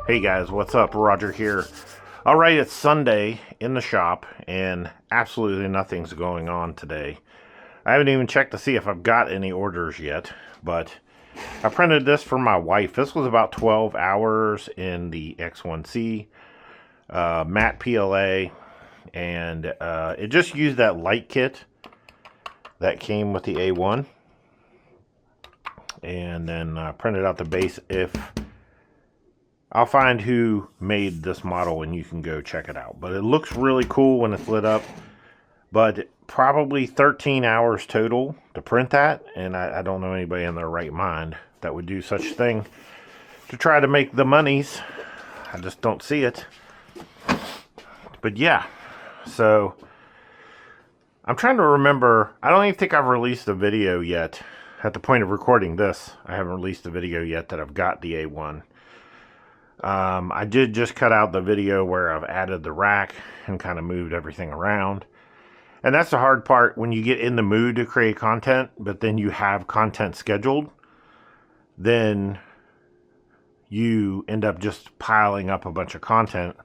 Hey guys, what's up? Roger here. Alright, it's Sunday in the shop and absolutely nothing's going on today. I haven't even checked to see if I've got any orders yet, but I printed this for my wife. This was about 12 hours in the X1C matte PLA, and it just used that light kit that came with the A1, and then printed out the base. I'll find who made this model and you can go check it out. But it looks really cool when it's lit up. But probably 13 hours total to print that. And I don't know anybody in their right mind that would do such a thing to try to make the monies. I just don't see it. But yeah, so I'm trying to remember. I don't even think I've released a video yet. At the point of recording this, I haven't released a video yet that I've got the A1. I did just cut out the video where I've added the rack and kind of moved everything around. And that's the hard part when you get in the mood to create content, but then you have content scheduled. Then you end up just piling up a bunch of content.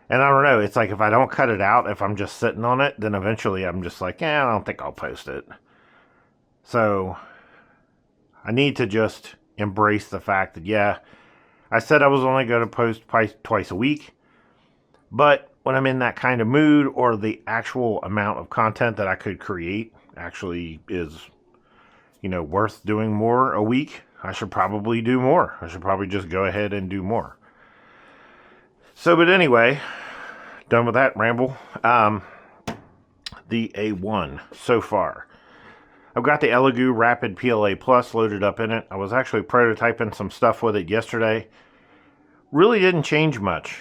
And I don't know, it's like if I don't cut it out, if I'm just sitting on it, then eventually I'm just like, I don't think I'll post it. So I need to just embrace the fact that, yeah, I said I was only going to post twice a week, but when I'm in that kind of mood, or the actual amount of content that I could create actually is, worth doing more a week, I should probably do more. I should probably just go ahead and do more. So, but anyway, done with that ramble. The A1 so far. I've got the Elegoo Rapid PLA Plus loaded up in it. I was actually prototyping some stuff with it yesterday. Really didn't change much.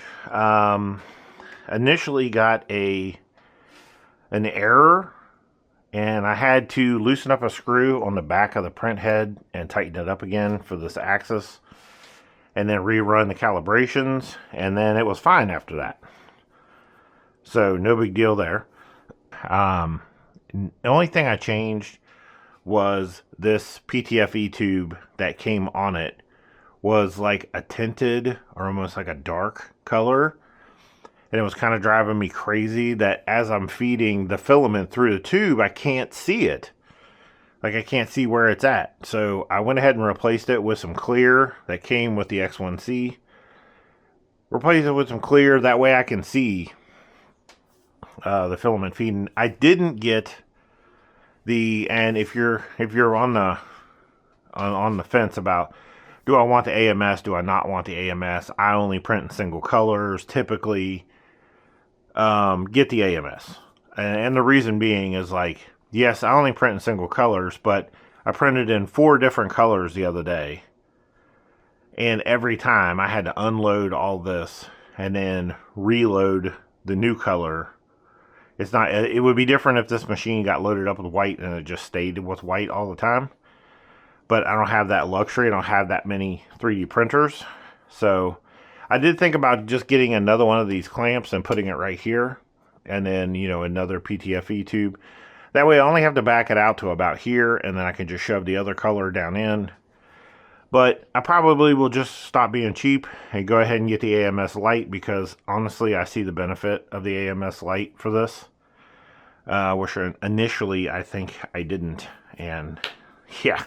Initially got an error, and I had to loosen up a screw on the back of the print head and tighten it up again for this axis, and then rerun the calibrations, and then it was fine after that. So no big deal there. The only thing I changed was this PTFE tube that came on it was like a tinted, or almost like a dark color, and it was kind of driving me crazy that as I'm feeding the filament through the tube, I can't see it. Like, I can't see where it's at. So I went ahead and replaced it with some clear that came with the X1C. Replaced it with some clear, that way I can see the filament feeding. I didn't get and if you're on the fence about, do I want the AMS, do I not want the AMS, I only print in single colors, typically get the AMS. And the reason being is, like, yes, I only print in single colors, but I printed in 4 different colors the other day. And every time I had to unload all this and then reload the new color. It would be different if this machine got loaded up with white and it just stayed with white all the time. But I don't have that luxury. I don't have that many 3D printers. So I did think about just getting another one of these clamps and putting it right here. And then, another PTFE tube. That way I only have to back it out to about here, and then I can just shove the other color down in. But I probably will just stop being cheap and go ahead and get the AMS light, because honestly I see the benefit of the AMS light for this. Which initially I think I didn't. And yeah.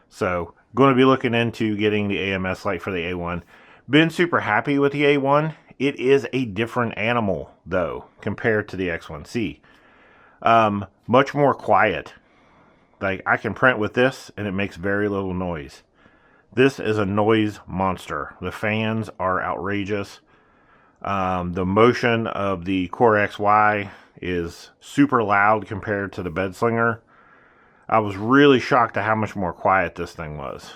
So going to be looking into getting the AMS light for the A1. Been super happy with the A1. It is a different animal though compared to the X1C. Much more quiet. Like, I can print with this and it makes very little noise. This is a noise monster. The fans are outrageous. The motion of the Core XY is super loud compared to the Bedslinger. I was really shocked at how much more quiet this thing was.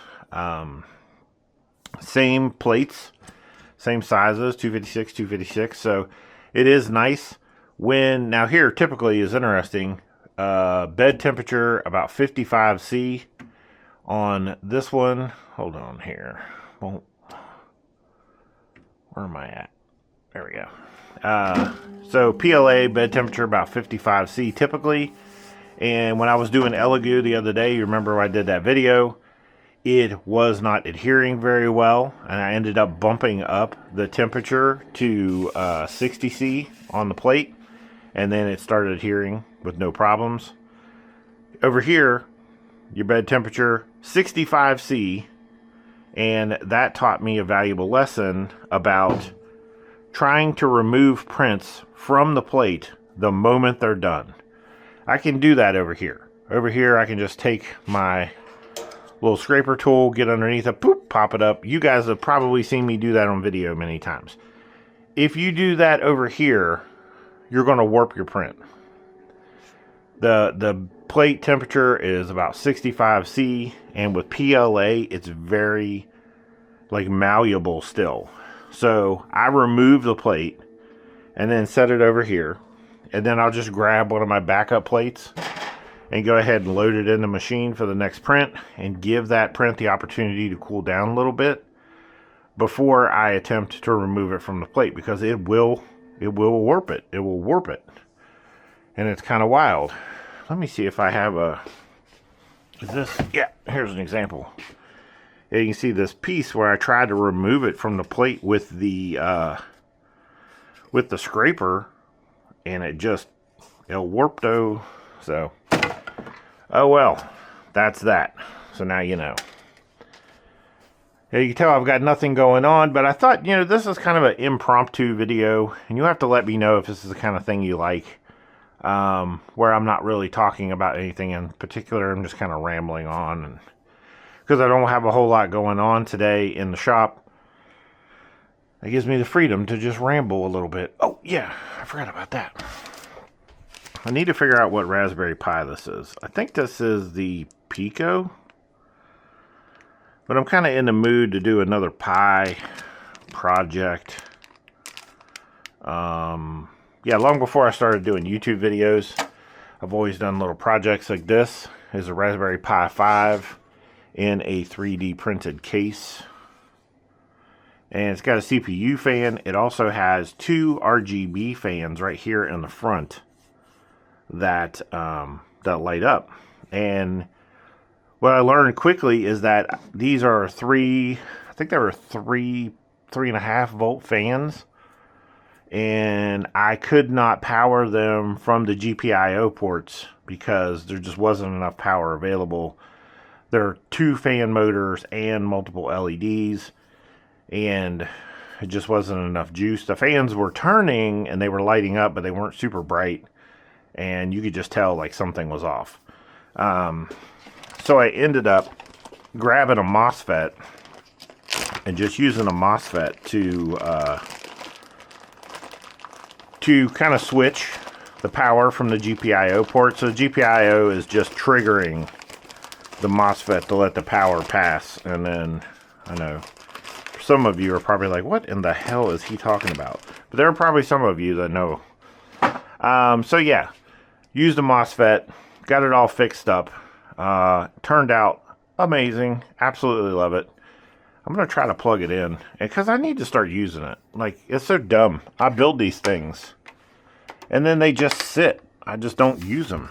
Same plates, same sizes, 256, 256. So it is nice. Now here typically is interesting. Bed temperature about 55 C on this one. Hold on here. Well, where am I at? There we go. So PLA bed temperature about 55 C typically. And when I was doing Elegoo the other day, you remember I did that video, it was not adhering very well, and I ended up bumping up the temperature to 60°C on the plate, and then it started adhering with no problems. Over here, your bed temperature 65°C, and that taught me a valuable lesson about trying to remove prints from the plate the moment they're done. I can do that over here. Over here, I can just take my little scraper tool, get underneath it, poop, pop it up. You guys have probably seen me do that on video many times. If you do that over here, you're going to warp your print. The plate temperature is about 65°C, and with PLA, it's very malleable still. So I remove the plate and then set it over here, and then I'll just grab one of my backup plates and go ahead and load it in the machine for the next print, and give that print the opportunity to cool down a little bit before I attempt to remove it from the plate, because it will warp it. It will warp it. And it's kind of wild. Let me see if I have yeah, here's an example. Yeah, you can see this piece where I tried to remove it from the plate with the scraper, and it warped. So, oh well, that's that. So now you know. Yeah, you can tell I've got nothing going on, but I thought, this is kind of an impromptu video, and you have to let me know if this is the kind of thing you like, where I'm not really talking about anything in particular. I'm just kind of rambling on, and because I don't have a whole lot going on today in the shop, it gives me the freedom to just ramble a little bit. Oh yeah, I forgot about that. I need to figure out what Raspberry Pi this is. I think this is the Pico, but I'm kind of in the mood to do another Pi project. Yeah, long before I started doing YouTube videos, I've always done little projects like this. Here's a Raspberry Pi 5 in a 3D printed case. And it's got a CPU fan. It also has two RGB fans right here in the front that light up. And what I learned quickly is that these are I think they were 3.5 volt fans, and I could not power them from the GPIO ports because there just wasn't enough power available. There are two fan motors and multiple LEDs, and it just wasn't enough juice. The fans were turning and they were lighting up, but they weren't super bright, and you could just tell like something was off. So I ended up grabbing a MOSFET and just using a MOSFET to kind of switch the power from the GPIO port. So the GPIO is just triggering the MOSFET to let the power pass. And then, I know, some of you are probably like, what in the hell is he talking about? But there are probably some of you that know. So yeah, used a MOSFET, got it all fixed up. Turned out amazing. Absolutely love it. I'm going to try to plug it in because I need to start using it. Like, it's so dumb. I build these things and then they just sit. I just don't use them.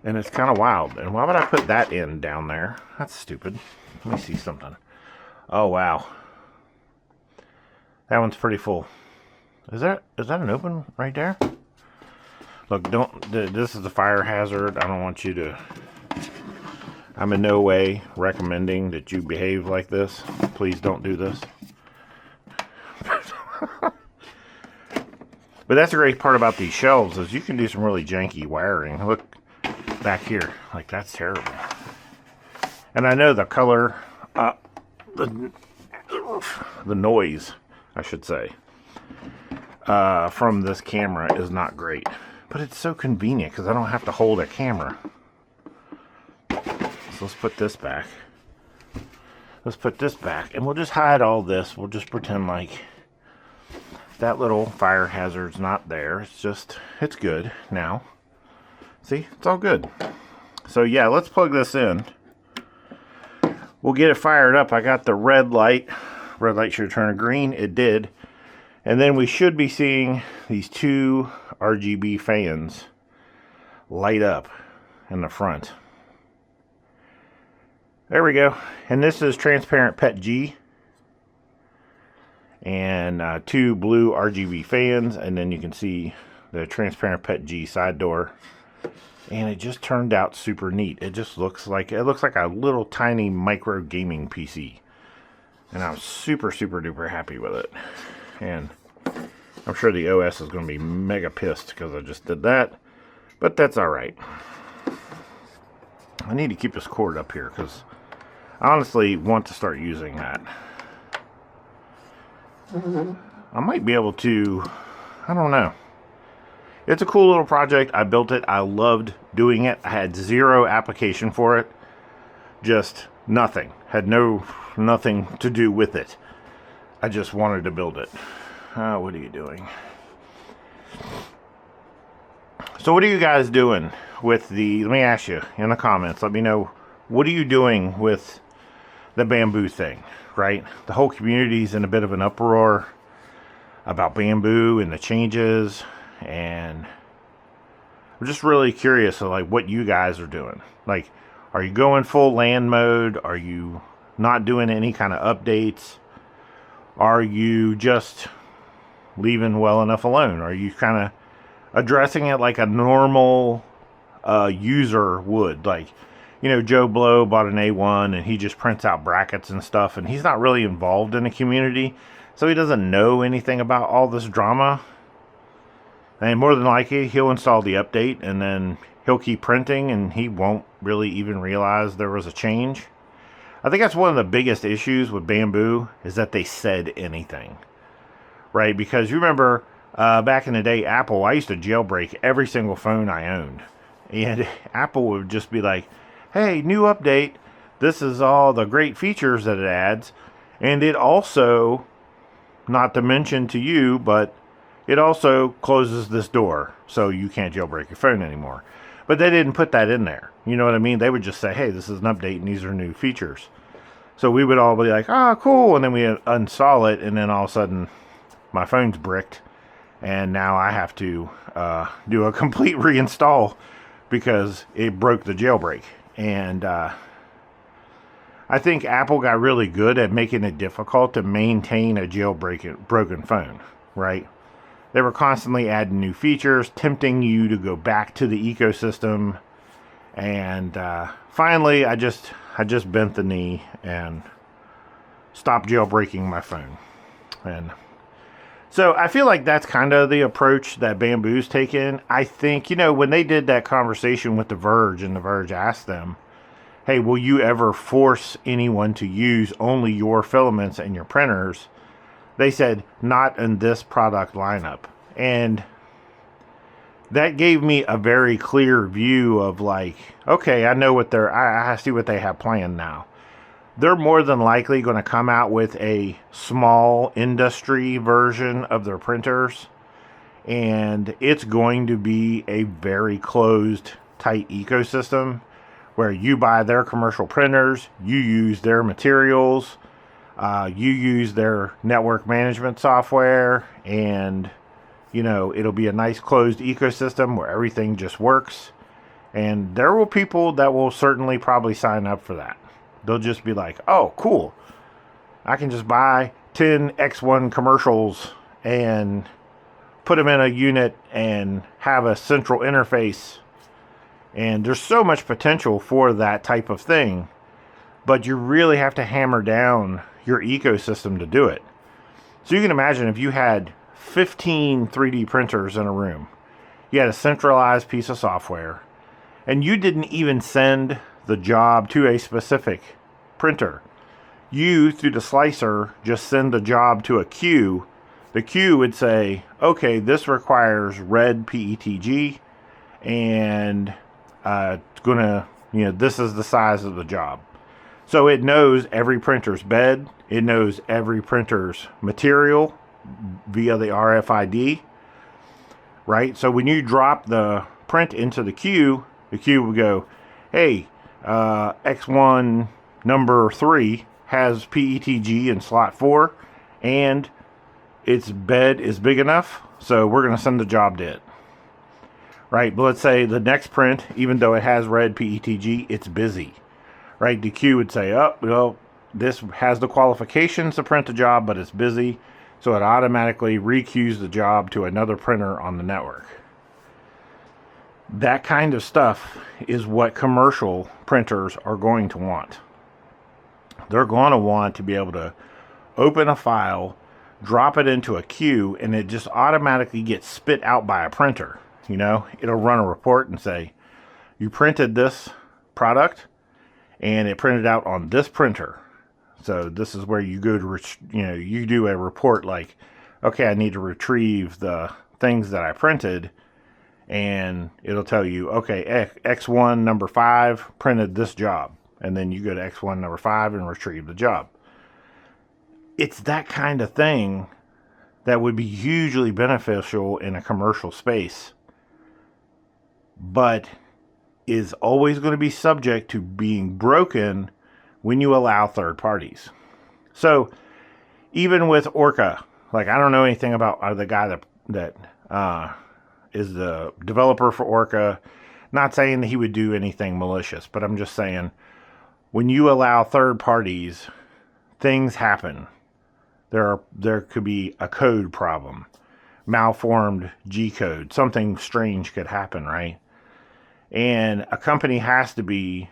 And it's kind of wild. And why would I put that in down there? That's stupid. Let me see something. Oh, wow. That one's pretty full. Is that an open right there? Look, this is a fire hazard. I don't want you to... I'm in no way recommending that you behave like this. Please don't do this. But that's the great part about these shelves is you can do some really janky wiring. Look back here. Like, that's terrible. And I know the color... the noise, I should say, from this camera is not great. But it's so convenient because I don't have to hold a camera. So let's put this back. Let's put this back. And we'll just hide all this. We'll just pretend like that little fire hazard's not there. It's good now. See, it's all good. So yeah, let's plug this in. We'll get it fired up. I got the red light. Red light should turn green. It did. And then we should be seeing these two RGB fans light up in the front. There we go. And this is transparent PET G. And 2 blue RGB fans. And then you can see the transparent PET G side door. And it just turned out super neat. It just looks like a little tiny micro gaming PC. And I'm super duper happy with it. And I'm sure the OS is going to be mega pissed because I just did that. But that's alright. I need to keep this cord up here because I honestly want to start using that. I might be able to, I don't know. It's a cool little project. I built it. I loved doing it. I had zero application for it. Just nothing. Had nothing to do with it. I just wanted to build it. What are you doing? So what are you guys doing with the, let me ask you in the comments, let me know, what are you doing with the bamboo thing, right? The whole community's in a bit of an uproar about bamboo and the changes, and I'm just really curious of like what you guys are doing. Like, are you going full land mode? Are you not doing any kind of updates? Are you just leaving well enough alone? Are you kind of addressing it like a normal user would? Like, you know, Joe Blow bought an A1 and he just prints out brackets and stuff, and he's not really involved in the community, so he doesn't know anything about all this drama. And more than likely, he'll install the update and then he'll keep printing and he won't really even realize there was a change. I think that's one of the biggest issues with Bamboo, is that they said anything. Right? Because you remember back in the day, Apple, I used to jailbreak every single phone I owned. And Apple would just be like, hey, new update. This is all the great features that it adds. And it also, not to mention to you, but it also closes this door, so you can't jailbreak your phone anymore. But they didn't put that in there. You know what I mean? They would just say, hey, this is an update and these are new features. So we would all be like, ah, cool. And then we uninstall it, and then all of a sudden my phone's bricked. And now I have to do a complete reinstall because it broke the jailbreak. And I think Apple got really good at making it difficult to maintain a broken phone, right? They were constantly adding new features, tempting you to go back to the ecosystem. And finally, I just bent the knee and stopped jailbreaking my phone. And so I feel like that's kind of the approach that Bamboo's taken. I think, you know, when they did that conversation with The Verge, and The Verge asked them, hey, will you ever force anyone to use only your filaments and your printers? They said, not in this product lineup. And that gave me a very clear view of like, okay, I know what I see what they have planned now. They're more than likely going to come out with a small industry version of their printers. And it's going to be a very closed, tight ecosystem where you buy their commercial printers, you use their materials, you use their network management software, and, you know, it'll be a nice closed ecosystem where everything just works. And there will people that will certainly probably sign up for that. They'll just be like, oh, cool. I can just buy 10 X1 commercials and put them in a unit and have a central interface. And there's so much potential for that type of thing. But you really have to hammer down your ecosystem to do it. So you can imagine if you had 15 3D printers in a room, you had a centralized piece of software, and you didn't even send the job to a specific printer. You, through the slicer, just send the job to a queue. The queue would say, okay, this requires red PETG, and it's gonna, you know, this is the size of the job. So it knows every printer's bed. It knows every printer's material via the RFID, right? So when you drop the print into the queue will go, hey, X1 number 3 has PETG in slot 4, and its bed is big enough, so we're going to send the job to it. Right, but let's say the next print, even though it has red PETG, it's busy. right? The queue would say, oh, well, this has the qualifications to print the job, but it's busy. So it automatically requeues the job to another printer on the network. That kind of stuff is what commercial printers are going to want. They're going to want to be able to open a file, drop it into a queue, and it just automatically gets spit out by a printer. You know, it'll run a report and say, you printed this product and it printed out on this printer. So this is where you go to, you do a report like, okay, I need to retrieve the things that I printed, and it'll tell you, okay, X1 number 5 printed this job. And then you go to X1 number 5 and retrieve the job. It's that kind of thing that would be hugely beneficial in a commercial space, but is always going to be subject to being broken when you allow third parties. So even with Orca, like, I don't know anything about the guy that is the developer for Orca. Not saying that he would do anything malicious, but I'm just saying, when you allow third parties, things happen. There could be a code problem, malformed G code, something strange could happen, right? And a company has to be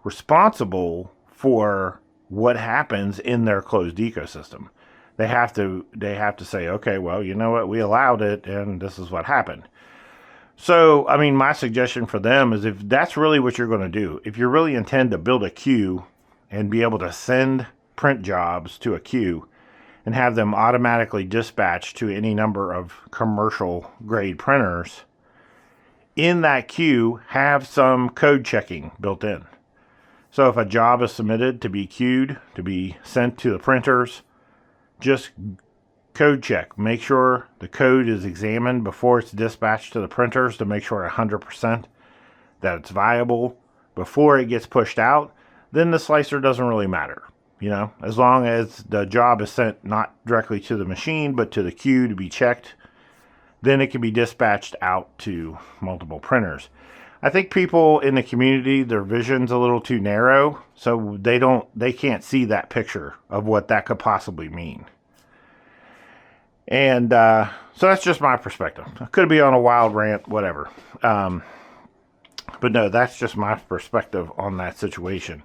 responsible for what happens in their closed ecosystem. They have to say, okay, well, you know what, we allowed it and this is what happened. So, I mean, my suggestion for them is, if that's really what you're going to do, if you really intend to build a queue and be able to send print jobs to a queue and have them automatically dispatched to any number of commercial grade printers, in that queue, have some code checking built in. So if a job is submitted to be queued, to be sent to the printers, just code check. Make sure the code is examined before it's dispatched to the printers to make sure 100% that it's viable before it gets pushed out. Then the slicer doesn't really matter. You know, as long as the job is sent not directly to the machine, but to the queue to be checked, then it can be dispatched out to multiple printers. I think people in the community, their vision's a little too narrow, so they can't see that picture of what that could possibly mean. And so that's just my perspective. I could be on a wild rant, whatever. But no, that's just my perspective on that situation.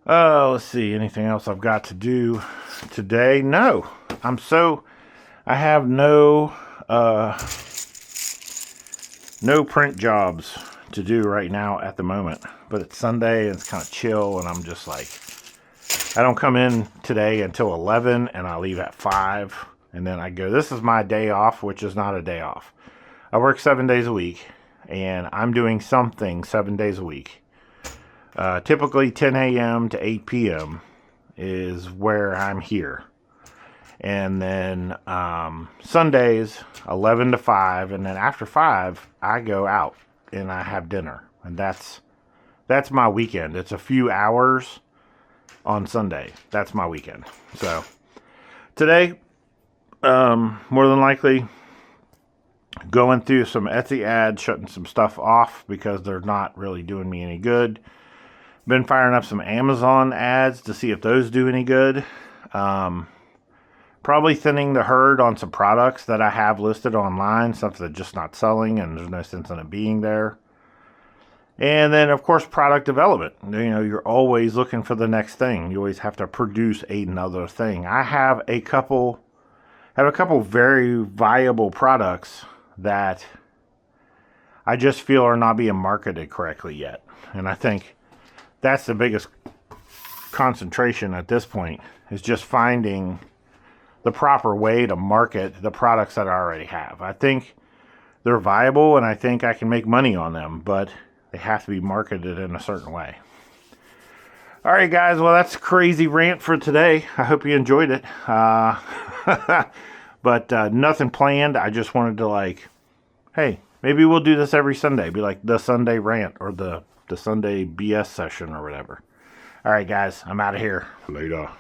Let's see. Anything else I've got to do today? No. I have no print jobs to do right now at the moment. But it's Sunday and it's kind of chill, and I'm just like, I don't come in today until 11 and I leave at 5. And then I go, this is my day off, which is not a day off. I work 7 days a week, and I'm doing something 7 days a week. Typically 10 a.m. to 8 p.m. is where I'm here. And then Sundays, 11 to 5. And then after 5, I go out and I have dinner. And that's my weekend. It's a few hours on Sunday. That's my weekend. So today, more than likely going through some Etsy ads, shutting some stuff off because they're not really doing me any good. Been firing up some Amazon ads to see if those do any good. Probably thinning the herd on some products that I have listed online, stuff that's just not selling and there's no sense in it being there. And then, of course, product development. You know, you're always looking for the next thing. You always have to produce another thing. I have a couple very viable products that I just feel are not being marketed correctly yet. And I think that's the biggest concentration at this point, is just finding the proper way to market the products that I already have. I think they're viable and I think I can make money on them, but they have to be marketed in a certain way. All right, guys. Well, that's a crazy rant for today. I hope you enjoyed it. But nothing planned. I just wanted to hey, maybe we'll do this every Sunday. Be like the Sunday rant or the Sunday BS session or whatever. All right, guys. I'm out of here. Later.